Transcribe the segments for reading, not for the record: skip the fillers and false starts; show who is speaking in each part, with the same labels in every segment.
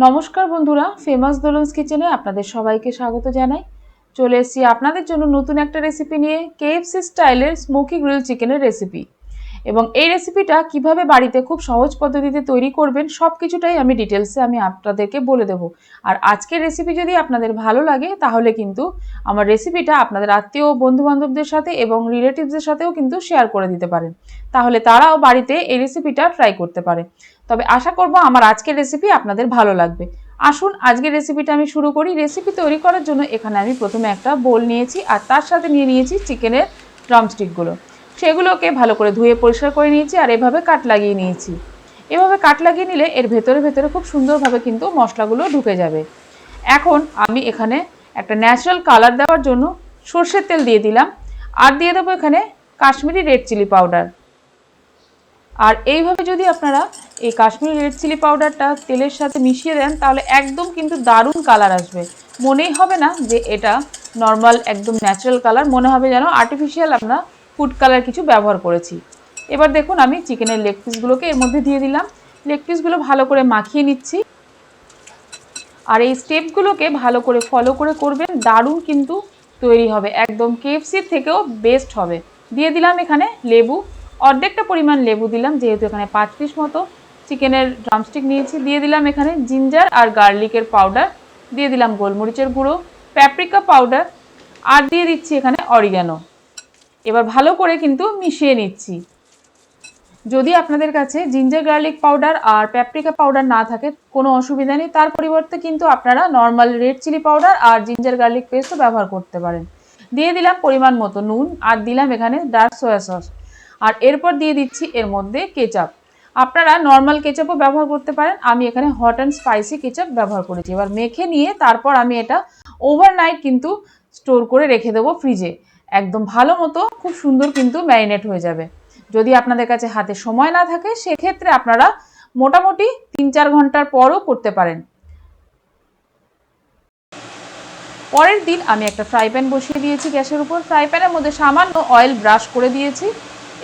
Speaker 1: নমস্কার বন্ধুরা, ফেমাস দোলনস কিচেনে আপনাদের সবাইকে স্বাগত জানাই। চলে এসেছি আপনাদের জন্য নতুন একটা রেসিপি নিয়ে, কেএফসি স্টাইলের স্মোকি গ্রিল চিকেনের রেসিপি। এবং এই রেসিপিটা কিভাবে বাড়িতে খুব সহজ পদ্ধতিতে তৈরি করবেন সব কিছুটাই আমি ডিটেলসে আপনাদেরকে বলে দেবো। আর আজকের রেসিপি যদি আপনাদের ভালো লাগে তাহলে কিন্তু আমার রেসিপিটা আপনাদের আত্মীয় বন্ধুবান্ধবদের সাথে এবং রিলেটিভসদের সাথেও কিন্তু শেয়ার করে দিতে পারেন, তাহলে তারাও বাড়িতে এই রেসিপিটা ট্রাই করতে পারে। তবে আশা করব আমার আজকের রেসিপি আপনাদের ভালো লাগবে। আসুন আজকের রেসিপিটা আমি শুরু করি। রেসিপি তৈরি করার জন্য এখানে আমি প্রথমে একটা বোল নিয়েছি আর তার সাথে নিয়ে নিয়েছি চিকেনের ড্রামস্টিকগুলো। সেগুলোকে ভালো করে ধুয়ে পরিষ্কার করে নিয়েছি আর এভাবে কাট লাগিয়ে নিয়েছি। এভাবে কাট লাগিয়ে নিলে এর ভেতরে ভেতরে খুব সুন্দরভাবে কিন্তু মশলাগুলো ঢুকে যাবে। এখন আমি এখানে একটা ন্যাচারাল কালার দেওয়ার জন্য সর্ষের তেল দিয়ে দিলাম আর দিয়ে দেবো এখানে কাশ্মীরি রেড চিলি পাউডার। আর এইভাবে যদি আপনারা এই কাশ্মীরি রেড চিলি পাউডারটা তেলের সাথে মিশিয়ে দেন তাহলে একদম কিন্তু দারুণ কালার আসবে। মনেই হবে না যে এটা নর্মাল একদম ন্যাচারাল কালার, মনে হবে যেন আর্টিফিশিয়াল আমরা ফুড কালার কিছু ব্যবহার করেছি। এবার দেখুন আমি চিকেনের লেগ পিসগুলোকে এর মধ্যে দিয়ে দিলাম। লেগ পিসগুলো ভালো করে মাখিয়ে নিচ্ছি। আর এই স্টেপগুলোকে ভালো করে ফলো করে করবেন, দারুণ কিন্তু তৈরি হবে, একদম কেএফসির থেকেও বেস্ট হবে। দিয়ে দিলাম এখানে লেবু, অর্ধেকটা পরিমাণ লেবু দিলাম যেহেতু এখানে 5 পিস মতো চিকেনের ড্রামস্টিক নিয়েছি। দিয়ে দিলাম এখানে জিঞ্জার আর গার্লিকের পাউডার, দিয়ে দিলাম গোলমরিচের গুঁড়ো, প্যাপ্রিকা পাউডার আর দিয়ে দিচ্ছি এখানে অরিগ্যানো। এবার ভালো করে কিন্তু মিশিয়ে নিচ্ছি। যদি আপনাদের কাছে জিঞ্জার গার্লিক পাউডার আর প্যাপ্রিকা পাউডার না থাকে কোনো অসুবিধা নেই, তার পরিবর্তে কিন্তু আপনারা নর্মাল রেড চিলি পাউডার আর জিঞ্জার গার্লিক পেস্টও ব্যবহার করতে পারেন। দিয়ে দিলাম পরিমাণ মতো নুন আর দিলাম এখানে ডার্ক সয়া সস। আর এরপর দিয়ে দিচ্ছি এর মধ্যে কেচাপ। আপনারা নর্মাল কেচাপও ব্যবহার করতে পারেন, আমি এখানে হট অ্যান্ড স্পাইসি কেচাপ ব্যবহার করেছি। এবার মেখে নিয়ে তারপর আমি এটা ওভারনাইট কিন্তু স্টোর করে রেখে দেবো ফ্রিজে, একদম ভালো মতো খুব সুন্দর কিন্তু ম্যারিনেট হয়ে যাবে। যদি আপনাদের কাছে হাতে সময় না থাকে সেক্ষেত্রে আপনারা মোটামুটি 3-4 ঘন্টার পরও করতে পারেন। পরের দিন আমি একটা ফ্রাই প্যান বসিয়ে দিয়েছি গ্যাসের উপর। ফ্রাই প্যানের মধ্যে সামান্য অয়েল ব্রাশ করে দিয়েছি।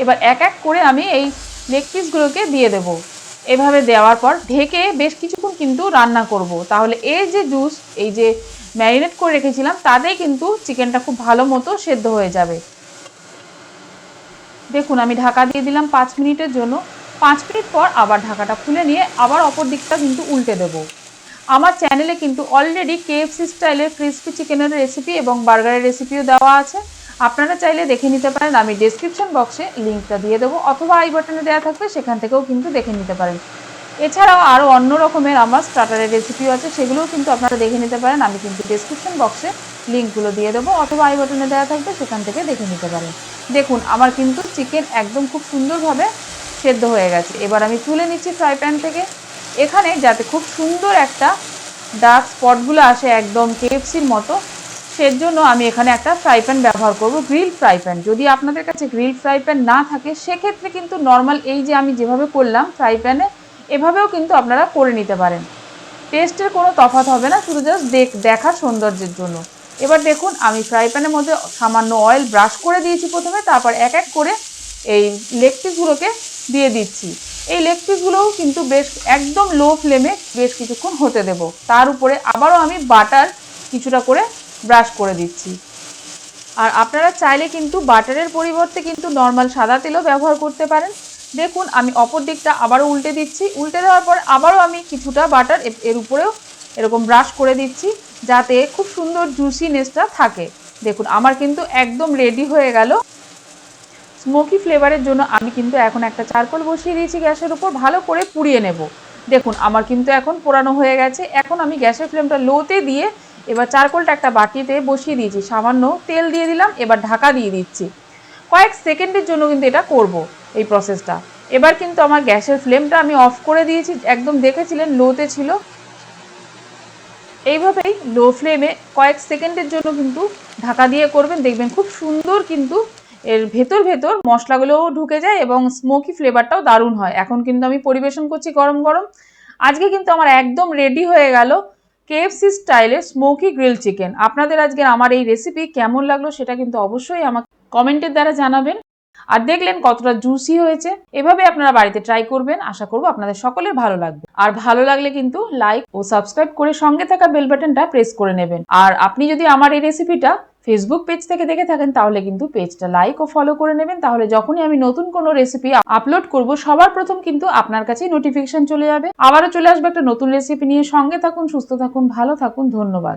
Speaker 1: এবার এক এক করে আমি এই লেগ পিসগুলোকে দিয়ে দেব। এভাবে দেওয়ার পর ঢেকে বেশ কিছুক্ষণ কিন্তু রান্না করব, তাহলে এই যে জুস, এই যে ম্যারিনেট করে রেখেছিলাম তাতেই কিন্তু চিকেনটা খুব ভালো মতো সেদ্ধ হয়ে যাবে। দেখুন আমি ঢাকা দিয়ে দিলাম 5 মিনিটের জন্য। 5 মিনিট পর আবার ঢাকাটা খুলে নিয়ে আবার অপর দিকটা কিন্তু উল্টে দেব। আমার চ্যানেলে কিন্তু অলরেডি কেএফসি স্টাইলের ক্রিস্পি চিকেনের রেসিপি এবং বার্গারের রেসিপিও দেওয়া আছে, আপনারা চাইলে দেখে নিতে পারেন। আমি ডেসক্রিপশন বক্সে লিঙ্কটা দিয়ে দেবো অথবা আই বাটনে দেওয়া থাকবে, সেখান থেকেও কিন্তু দেখে নিতে পারেন। এছাড়াও আরও অন্য রকমের আমার স্টার্টারের রেসিপিও আছে, সেগুলোও কিন্তু আপনারা দেখে নিতে পারেন। আমি কিন্তু ডেসক্রিপশন বক্সে লিঙ্কগুলো দিয়ে দেবো অথবা আই বাটনে দেওয়া থাকবে, সেখান থেকে দেখে নিতে পারেন। দেখুন আমার কিন্তু চিকেন একদম খুব সুন্দরভাবে সেদ্ধ হয়ে গেছে। এবার আমি তুলে নিচ্ছি ফ্রাই প্যান থেকে। এখানে যাতে খুব সুন্দর একটা ডার্ক স্পটগুলো আসে একদম কেএফসির মতো, সেজন্য আমি এখানে একটা ফ্রাই প্যান ব্যবহার করব, গ্রিল ফ্রাই প্যান। যদি আপনাদের কাছে গ্রিল ফ্রাই প্যান না থাকে সেক্ষেত্রে কিন্তু নর্মাল এই যে আমি যেভাবে করলাম ফ্রাই প্যানে, এভাবেও কিন্তু আপনারা করে নিতে পারেন। টেস্টের কোনো তফাৎ হবে না, শুধু জাস্ট দেখার সৌন্দর্যের জন্য। এবার দেখুন আমি ফ্রাই প্যানের মধ্যে সামান্য অয়েল ব্রাশ করে দিয়েছি প্রথমে, তারপর এক এক করে এই লেগ পিসগুলোকে দিয়ে দিচ্ছি। এই লেগ পিসগুলোও কিন্তু বেশ একদম লো ফ্লেমে বেশ কিছুক্ষণ হতে দেব। তার উপরে আবারও আমি বাটার কিছুটা করে ব্রাশ করে দিচ্ছি। আর আপনারা চাইলে কিন্তু বাটারের পরিবর্তে কিন্তু নর্মাল সাদা তেলও ব্যবহার করতে পারেন। দেখুন আমি অপর দিকটা আবারও উল্টে দিচ্ছি। উল্টে দেওয়ার পর আবারও আমি কিছুটা বাটার এর উপরেও এরকম ব্রাশ করে দিচ্ছি যাতে খুব সুন্দর জুসিনেসটা থাকে। দেখুন আমার কিন্তু একদম রেডি হয়ে গেল। স্মোকি ফ্লেভারের জন্য আমি কিন্তু এখন একটা চারকোল বসিয়ে দিয়েছি গ্যাসের উপর, ভালো করে পুড়িয়ে নেব। দেখুন আমার কিন্তু এখন পোড়ানো হয়ে গেছে। এখন আমি গ্যাসের ফ্লেমটা লোতে দিয়ে এবার চারকোলটা একটা বাটিতে বসিয়ে দিয়েছি, সামান্য তেল দিয়ে দিলাম। এবার ঢাকা দিয়ে দিচ্ছি। কয়েক সেকেন্ডের জন্য কিন্তু এটা করব এই প্রসেসটা। এবার কিন্তু আমার গ্যাসের ফ্লেমটা আমি অফ করে দিয়েছি, একদম দেখেছিলেন লোতে ছিল। এইভাবেই লো ফ্লেমে কয়েক সেকেন্ডের জন্য কিন্তু ঢাকা দিয়ে করবেন, দেখবেন খুব সুন্দর কিন্তু এর ভেতর ভেতর মশলাগুলোও ঢুকে যায় এবং স্মোকি ফ্লেভারটাও দারুণ হয়। এখন কিন্তু আমি পরিবেশন করছি গরম গরম। আজকে কিন্তু আমার একদম রেডি হয়ে গেল কেএফসি স্টাইলের স্মোকি গ্রিল চিকেন। আপনাদের আজকে আমার এই রেসিপি কেমন লাগলো সেটা কিন্তু অবশ্যই আমাকে কমেন্টের দ্বারা জানাবেন। আর দেখলেন কতটা জুসি হয়েছে। এভাবে আপনারা বাড়িতে ট্রাই করবেন, আশা করব আপনাদের সকলের ভালো লাগবে। আর ভালো লাগলে কিন্তু লাইক ও সাবস্ক্রাইব করে সঙ্গে থাকা বেল বাটনটা প্রেস করে নেবেন। আর আপনি যদি আমার এই রেসিপিটা ফেসবুক পেজ থেকে দেখে থাকেন তাহলে কিন্তু পেজটা লাইক ও ফলো করে নেবেন, তাহলে যখনই আমি নতুন কোনো রেসিপি আপলোড করব সবার প্রথম কিন্তু আপনার কাছেই নোটিফিকেশন চলে যাবে। আবারও চলে আসবে একটা নতুন রেসিপি নিয়ে। সঙ্গে থাকুন, সুস্থ থাকুন, ভালো থাকুন। ধন্যবাদ।